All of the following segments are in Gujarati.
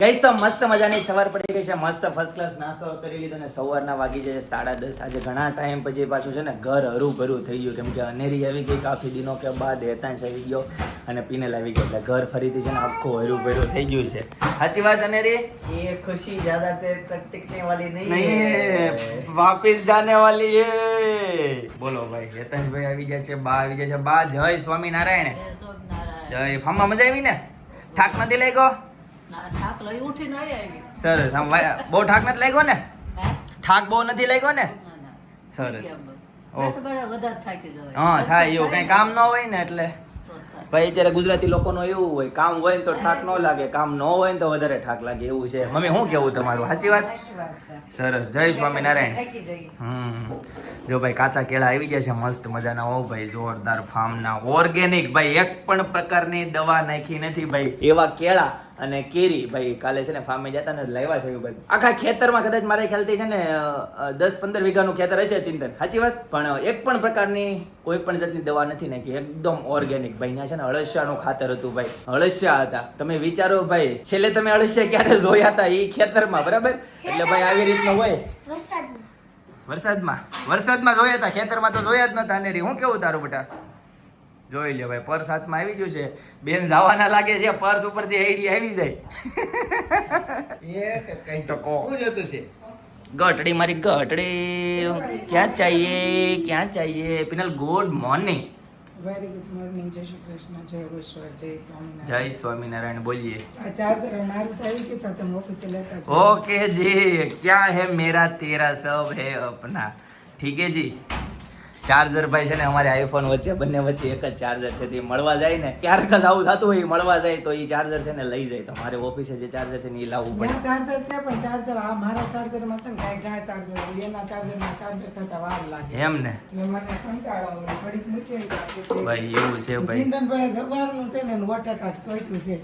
ગઈસ તો મસ્ત મજાની સવાર પડી ગઈ છે, મસ્ત ફર્સ્ટ ક્લાસ નાસ્તો કરી લીધો ને સવારના વાગી જાય 10:30. આજે ઘણા ટાઈમ પછી પાછું છે ને ઘર હરું ભરું થઈ ગયું, કેમ કે અનેરી આવી ગઈ કાફી દિનો કે બાદ હેતાંશ આવી ગયો અને પીનેલ આવી ગયો, એટલે ઘર ફરીથી છે ને આખું હરું ભરું થઈ ગયું છે. સાચી વાત અનેરી? ये खुशी ज्यादा देर तक टिकने वाली नहीं નહીં, વાપિસ જાને વાલી હે. બોલો ભાઈ, હેતાંશભાઈ આવી ગયા છે, બા આવી ગયા છે. બા જય સ્વામિનારાયણ. જય. ફામા મજા આવી ને? થાક નથી લાગ્યો? સરસ. આમ બહુ થાક નથી લાગ્યો ને? થાક બહુ નથી લાગ્યો ને? સરસ. હા થાય એવું, કઈ કામ ન હોય ને એટલે ભાઈ. અત્યારે ગુજરાતી લોકોનો એવું હોય, કામ હોય ને તો થાક ન લાગે, કામ ન હોય ને તો વધારે થાક લાગે, એવું છે. મમ્મી શું કેવું તમારું? સાચી વાત? સરસ. જય સ્વામિનારાયણ. જો ભાઈ કાચા કેળા આવી ગયા છે મસ્ત મજાના. હો ભાઈ જોરદાર ફાર્મના ઓર્ગેનિક, ભાઈ એક પણ પ્રકારની દવા નાખી નથી ભાઈ, એવા કેળા અને કેરી ભાઈ. કાલે છે ને ફાર્મે જતા ને લાવ્યા છે ભાઈ, આખા ખેતરમાં કદાચ મારે ખ્યાલથી છે ને 10-15 વીઘાનું ખેતર હશે ચિંતન. સાચી વાત? પણ એક પણ પ્રકારની કોઈ પણ જાતની દવા નથી નાખી, એકદમ ઓર્ગેનિક ભાઈ. ત્યાં છે ને અળસિયાનું ખાતર હતું ભાઈ, અળસિયા હતા. તમે વિચારો ભાઈ, છેલ્લે તમે અળસિયા ક્યારે જોયા હતા? એ ખેતરમાં, બરાબર? એટલે ભાઈ આવી રીતનું હોય. વરસાદમાં જોયા હતા, ખેતરમાં તો જોયા જ નતા. ને હું કેવું તારું બેટા? જોઈ લે ભાઈ, પર્સ હાથમાં આવી ગયું છે. બેન જવાના લાગે છે, પર્સ ઉપરથી આઈડિયા આવી જાય. ये कहीं તો કો हो जाते से ગટડી મારી ગટડી, ક્યાં ચાહીએ ક્યાં ચાહીએ? Pinal good morning. Very good morning. Jai Shri Krishna, જય ઈશ્વર, જય સ્વામિનારાયણ. જય સ્વામિનારાયણ. બોલીએ. આ ચાર્જર મારું તો આવી ગયું, તો તમે ઓફિસે લેતા જાઓ. ઓકે જી. ક્યાં હે મેરા તેરા સબ હે અપના. ઠીક હે જી. ચાર્જર ભાઈ છે ને અમારે આઈફોન વચ્ચે, બંને વચ્ચે એક જ ચાર્જર છે. તે મળવા જાય ને ક્યારેક જ આવું થતું હોય, મળવા જાય તો એ ચાર્જર છે ને લઈ જાય. તો મારે ઓફિસે જે ચાર્જર છે ને એ લાવવું પડે. ત્યાં ચાર્જર છે, પણ ચાર્જર આ મારા ચાર્જરમાં છે ને ગાય ચાર્જર, એના ચાર્જરમાં ચાર્જર થતા વાર લાગે. એમ ને એટલે મને કંટાળો આવે, ઘડીક મૂકી આવી. ભાઈ એવું છે ભાઈ. ચિંતનભાઈ સવારનું છે ને વોટર ચોઈટું છે.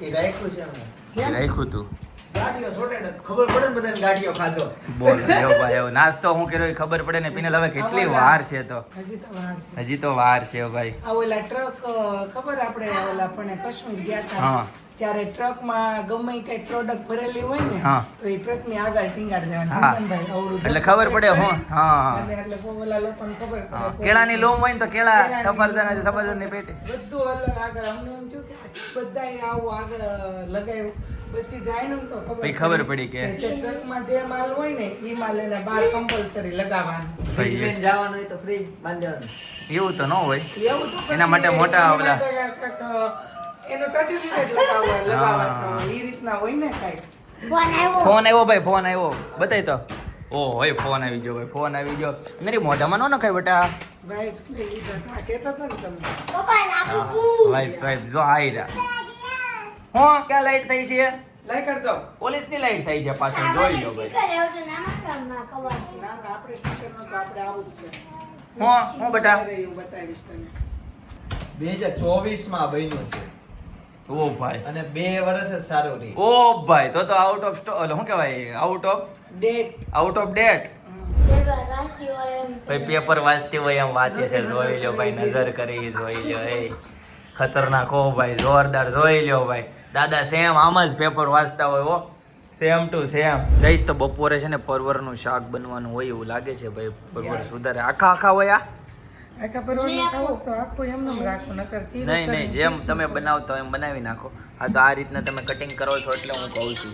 ये राइट खुश है हमने કેમ? રાખ્યું તું. गाड़ियों छोटे ने खबर पड़े ने बधाने गाड़ियों खाधो બોલ એવો ભાઈ, એવો નાસ્તો હું કર્યો એ ખબર પડે ને. પિનલ હવે કેટલી વાર છે? તો હજી તો વાર છે. હજી તો વાર છે ભાઈ. આ ઓલા ટ્રક ખબર આપણે ઓલા પણ કાશ્મીર ગયા હતા હા. ત્યારે ટ્રકમાં ગમે કઈ પ્રોડક્ટ ભરેલી હોય ને, હા. તો એ ટ્રક ની આગળ ટીંગાડ હા. દેવાની. ચિંતનભાઈ આવડું એટલે ખબર પડે હું. હા અને એટલે ઓલા લોકોને ખબર હા. પડે. કેળાની લૂમ હોય ને તો કેળા, સફરજન ની પેટી. બધું અલગ આગળ અમને એમ થયું કે બધાએ આવું આગળ લગાવ્યું. પછી જાય ને તો પછી ખબર પડી કે જે ટ્રકમાં જે માલ હોય ને એ માલ એને બહાર કમ્પલસરી લગાવવાનું. ભાઈ फ्रिज में जावानो है तो फ्रिज बांध देवानो એવું તો ન હોય. એવું તો એના માટે પછી મોટા એના ઓલા. માટે કાંઈક એનો સર્ટિફિકેટ લગાવવાનું એ રીતના હોય ને કાંઈક. ફોન આવ્યો ભાઈ, ફોન આવ્યો. બતાય તો. ઓ હોય ફોન આવી ગયો ભાઈ, ફોન આવી ગયો. નરી મોઢામાં નો નખાય બેટા. વાઇબ્સ લઈ લીધા હતા, કહેતા હતા ને તમને. વાઇફ જો આઈ રહ્યા. હું ક્યાં લાઈટ થઈ છે? લાઈ કર દો. પોલીસ ની લાઈટ થઈ છે પાછળ, જોઈ લો ભાઈ. ના ના, આપણે સ્ટીકર નો તો આપણે આવું જ છે. હું બેટા. અરે, હું બતાવીશ તને. 2024 માં બન્યું છે ઓ ભાઈ, અને 2 વર્ષ જ સારું રહી. ઓ ભાઈ, તો આઉટ ઓફ સ્ટોક, શું કહેવાય, આઉટ ઓફ ડેટ. ભાઈ પેપર વાંચતી હોય એમ વાંચે છે, જોઈ લ્યો ભાઈ, નજર કરી જોઈ લ્યો. એ ખતરનાક હો ભાઈ, જોરદાર. જોઈ લ્યો ભાઈ, દાદા સેમ આમ જ પેપર વાંચતા હોય. હો સેમ ટુ સેમ. જઈશ તો બપોરે છે ને પરવરનું શાક બનવાનું હોય એવું લાગે છે ભાઈ. પરવર સુધારે આખા હોય. આખા પરવળનું ખાવું તો આખું એમનેમ રાખવું, નકર ચીરું નહીં કરીને જેમ તમે બનાવતા હોય એમ બનાવી નાખો. આ તો આ રીતના તમે કટિંગ કરો છો એટલે હું કહું છું.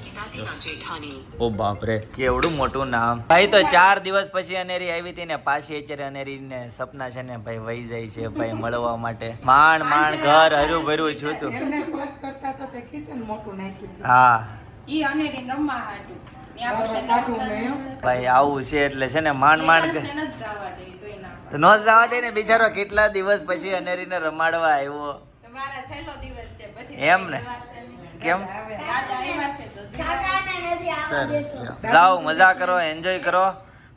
ઓ બાપ રે, કેવડું મોટું નામ ભાઈ. તો 4 દિવસ પછી અનેરી આવી હતી ને પાછી અત્યારે અનેરી ને સપના છે ને ભાઈ વહી જાય છે ભાઈ મળવા માટે. માંડ ઘર હર્યું ભર્યું છું તું. એમને કોર્સ કરતા તો તે કિચન મોટું નાખ્યું છે. હા ઈ અનેરી રમવા હાટુ ન્યા પછી કાઢવું નહીં હો. ભાઈ આવું છે એટલે છે ને માંડ નથી જવા દે જોઈ ના તો ન જવા દે ને બિચારો. કેટલા દિવસ પછી અનેરીને રમાડવા આવ્યો. તમારા છેલ્લો દિવસ છે પછી એમ ને? કેમ? દાદા આવ્યા છે તો સરસ. જાઓ મજા કરો, એન્જોય કરો.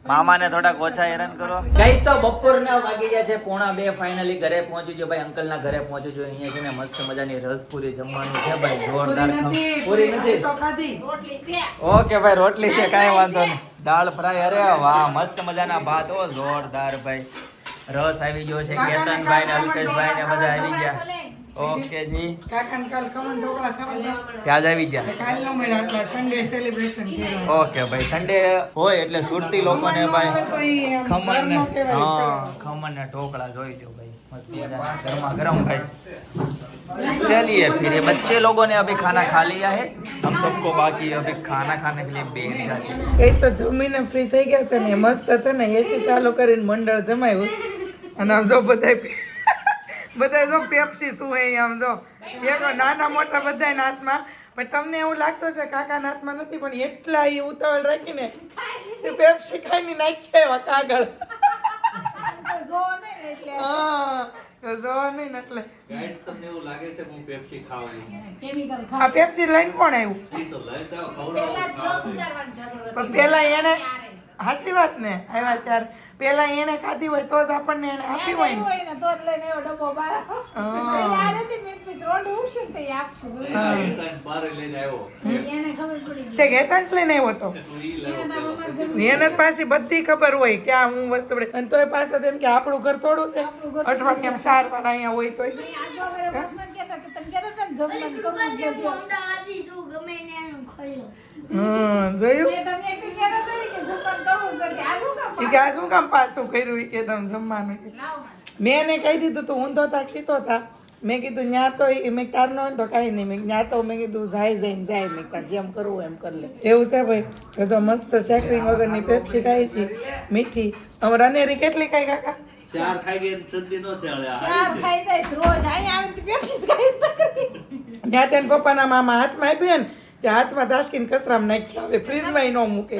મામાને થોડાક ઓછા હેરાન કરો. ગાઈસ તો બપોરના વાગી ગયા છે 1:45. ફાઇનલી ઘરે પહોંચી ગયો ભાઈ, અંકલના ઘરે પહોંચી ગયો. અહીંયા છે ને મસ્ત મજાની રસપુરી જમવાનું છે ભાઈ, જોરદાર. પૂરી નથી તો ખાધી. રોટલી છે. ઓકે ભાઈ, રોટલી છે, કાંઈ વાંધો નહીં. દાળ ફ્રાય, અરે વાહ, મસ્ત મજાના ભાત. ઓ જોરદાર ભાઈ. રસ આવી ગયો છે, કેતનભાઈ ને અલ્પેશભાઈ ને બધા આવી ગયા. ઓકે જી કાકાને કાલ ખમણ ઢોકળા ખાવા જાય. ત્યાં જ આવી ગયા. કાલ ન મળ્યા એટલે સન્ડે સેલિબ્રેશન કર્યું. ઓકે ભાઈ સન્ડે હોય એટલે સુરતી લોકોને ભાઈ ખમણ ને ખમણ ને ઢોકળા જોઈ લો ભાઈ મસ્ત મજાના ગરમા ગરમ ભાઈ. चलिए फिर ये बच्चे लोगों ने अभी खाना खा लिया है, हम सबको बाकी अभी खाना खाने के लिए बैठ जाते हैं. એ તો જમીને ફ્રી થઈ ગયા છે ને મસ્ત છે ને એસી ચાલુ કરીને મંડળ જમાયું અને આમ જો બધા જો પેપ્સી શું હોય આમ જો એક નાના મોટા બધાના હાથમાં. પણ તમને એવું લાગતું છે કાકાના હાથમાં નથી પણ એટલા એ ઉતાવળ રાખીને તે પેપ્સી ખાઈને નાખ્યા એવા કાગળ. હા તો જો નહીં ને એટલે ગાઈસ તમને એવું લાગે છે હું પેપ્સી ખાવાની આ પેપ્સી લઈને કોણ આવ્યું? ઈ તો લઈ જાવ ખવડાવો પણ પેલા એને હાચી વાત ને આવ્યા ત્યારે પેલા એને ખાધી હોય તો જ આપણને એને આપી હોય ને. બારે લઈને આવ્યો તે ઘેતા જ લઈને આવ્યો તો તો ઈ લેવો એને પાછી બધી ખબર હોય કે આ હું વસ્તુ પડે અને તોય પાછો તેમ કે આપણું ઘર થોડું છે અઠવાડિયામાં 4 વાર અહીંયા હોય તોય જોયું ઈ કે આ શું કામ પાછું કર્યું ઈ કે તમે જમવાનું મેં એને કહી દીધું તું ઊંધો થાક સીધો થા. મેં કીધું ન્યા તો મેં તાર ન હોય તો કાંઈ નહીં મેં ન્યા તો મેં કીધું જાય મેં તાર જેમ કરવું એમ કરી લે એવું છે ભાઈ. તો તો મસ્ત સેકરિંગ વગરની પેપ્સી ખાઈ છે મીઠી. હવે રનેરી કેટલી ખાઈ કાકા? 4 ખાઈ ગયા સદી નો ચાલે ત્યાં તેને પપ્પાના મામા હાથમાં આપ્યું ને ત્યાં હાથમાં તાસકીને કચરામાં નાખ્યા હવે ફ્રીજમાં ન મૂકે.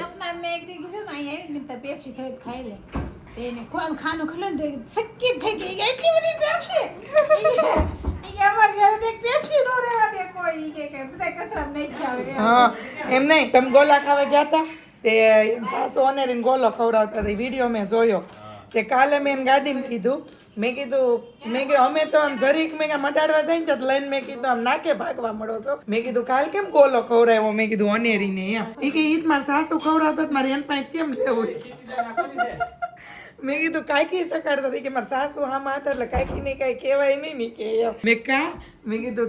હા એમ નહીં તમે ગોલા ખાવા ગયા હતા તે સાસુ અનેરીને ગોલો ખવડાવતા હતા વિડીયો મેં જોયો. તે કાલે મેં એને ગાડીમાં કીધું મેં કીધું અમે તો આમ જરીક મેં મટાડવા જઈને તો લઈને મેં કીધું આમ નાકે ભાગવા મળો છો. મેં કીધું કાલ કેમ ગોલો ખવડાવ્યો મેં કીધું અનેરીને એમ. એ કે ઈ મારા સાસુ ખવડાવતા મારે એન પાસે કેમ લેવું. મેં કીધું કાંઈકી સકાડતા હતી કે મારા સાસુ આમાં હતા એટલે કાંઈકીને કાંઈ કહેવાય નહીં ને કે એમ. મેં કીધું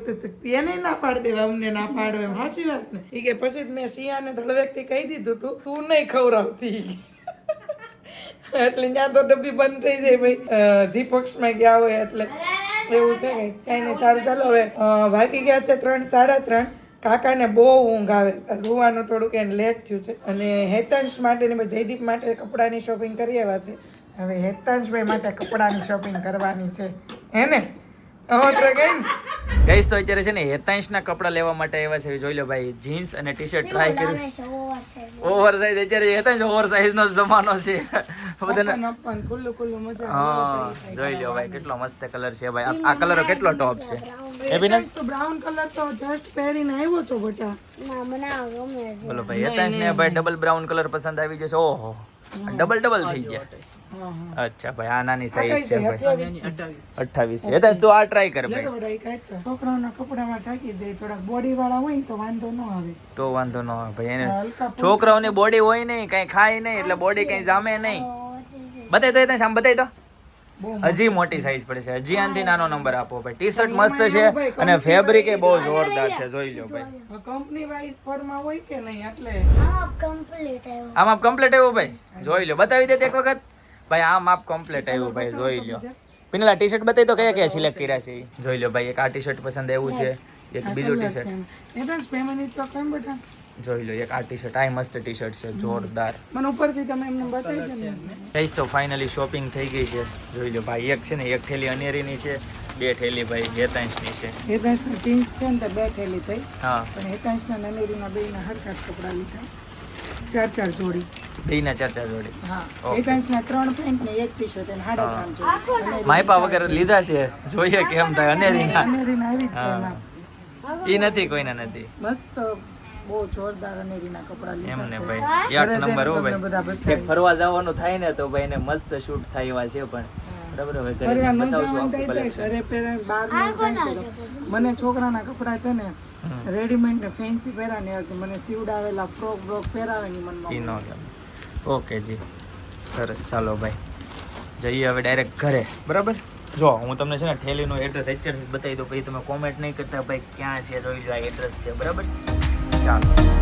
એને ના પાડી દેવા અમને ના પાડો એમ સાચી વાત ને. એ કે પછી મેં સિયાને ધડવેકથી કહી દીધું તું નહીં ખવડાવતી એટલે ત્યાં તો ડબ્બી બંધ થઈ જાય ભાઈ જી પક્ષમાં ગયા હોય એટલે એવું છે કઈ નહીં. સારું ચાલો હવે વાગી ગયા છે 3 સાડા 3. કાકાને બહુ ઊંઘ આવે સુવાનું થોડુંક એને લેટ થયું છે અને હેતાંશ માટે ને જયદીપ માટે કપડાની શોપિંગ કરી આવ્યા છે. હવે હેતાંશભાઈ માટે કપડાની શોપિંગ કરવાની છે હે ને ગઈશ તો અત્યારે છે ને હેતાંશના કપડા લેવા માટે આવ્યા છે. જોઈ લો ભાઈ જીન્સ અને ટી શર્ટ ટ્રાય કરી ઓવર સાઇઝ. અત્યારે હેતાંશ ઓવર સાઇઝ નો જમાનો છે બધાને. હા જોઈ લો ભાઈ કેટલો મસ્ત કલર છે ભાઈ. આ કલર કેટલો ટોપ છે એ બી બ્રાઉન કલર તો જસ્ટ પહેરીને આવ્યો છો બેટા. બોલો ભાઈ હેતાંશ ને ભાઈ ડબલ બ્રાઉન કલર પસંદ આવી જશે. ઓહો ડબલ થઈ ગયા. અચ્છા ભાઈ આ નાની સાઈઝ છે ભાઈ 28 છે. હેતાંશ તું આ ટ્રાય કર ભાઈ. છોકરાઓના કપડામાં ટાકી જાય થોડાક બોડી વાળા હોય તો વાંધો ન આવે. તો વાંધો ન આવે ભાઈ એને છોકરાઓની બોડી હોય નહીં કઈ ખાય નહીં એટલે બોડી કઈ જામે નહીં. બતાય તો હેતાંશ આમ બતાય તો હજી મોટી સાઈઝ પડે છે. હજી આનથી નાનો નંબર આપો ભાઈ. ટી શર્ટ મસ્ત છે અને ફેબ્રિક એ બહુ જોરદાર છે. જોઈ લો ભાઈ કંપની વાઇઝ ફોર્મા હોય કે નહીં એટલે આમ આપ કમ્પ્લીટ આવ્યું ભાઈ. જોઈ લો બતાવી દે એક વખત ભાઈ આમ આપ કમ્પ્લીટ આવ્યું ભાઈ. જોઈ લો પેલા ટી શર્ટ બતાવી તો કયા કયા સિલેક્ટ કર્યા છે. જોઈ લો ભાઈ એક આ ટી શર્ટ પસંદ આવ્યું છે એક બીજું ટી શર્ટ જોઈ લો એક આ ટી શર્ટ. આ મસ્ત ટી શર્ટ છે જોરદાર. મને ઉપરથી તમે એમને બતાવી દો ને. ગઈશ તો ફાઇનલી શોપિંગ થઈ ગઈ છે. જોઈ લો ભાઈ એક છે ને એક થેલી અનેરીની છે 2 થેલી ભાઈ હેતાંશની છે. હેતાંશના જીન્સ છે ને તો 2 થેલી થઈ. હા પણ હેતાંશના નનેરીના બેયના હરખા જ કપડાં લીધા 4 જોડી. બેયના 4 જોડી. હા હેતાંશના 3 પેન્ટ ને 1 ટી શર્ટ અને 3.5 જોડી. માયપા વગર લીધા છે. જોઈએ કેમ થાય અનેરીના. અનેરીના આવી જ છે એમાં. ઈ નથી કોઈના નથી. મસ્ત બહુ જોરદાર અનેરીના કપડાં લીધા એમને છે. ભાઈ એક નંબર હો ભાઈ. એક ફરવા જવાનું થાય ને તો ભાઈ ને મસ્ત શૂટ થાય એવા છે પણ બરાબર હવે ઘરે ફરવા ન બતાવશું જવાનું આખું થાય તો collection. ઘરે પહેરે બહાર ન જાય તો. મને છોકરાના કપડાં છે ને રેડીમેડ ને ફેન્સી પહેરાને આવે છે. મને સીવડાવેલા ફ્રોક બ્રોક પહેરાવે ની ઈ મનમાં. નો ગમે. ઓકે જી સરસ ચાલો ભાઈ જઈએ હવે ડાયરેક્ટ ઘરે બરાબર. જો હું તમને છે ને ઠેલીનું એડ્રેસ અત્યારથી બતાવી દઉં, પછી તમે કોમેન્ટ નહીં કરતા ભાઈ ક્યાં છે, જોઈ લો આ એડ્રેસ છે, બરાબર. ચાલો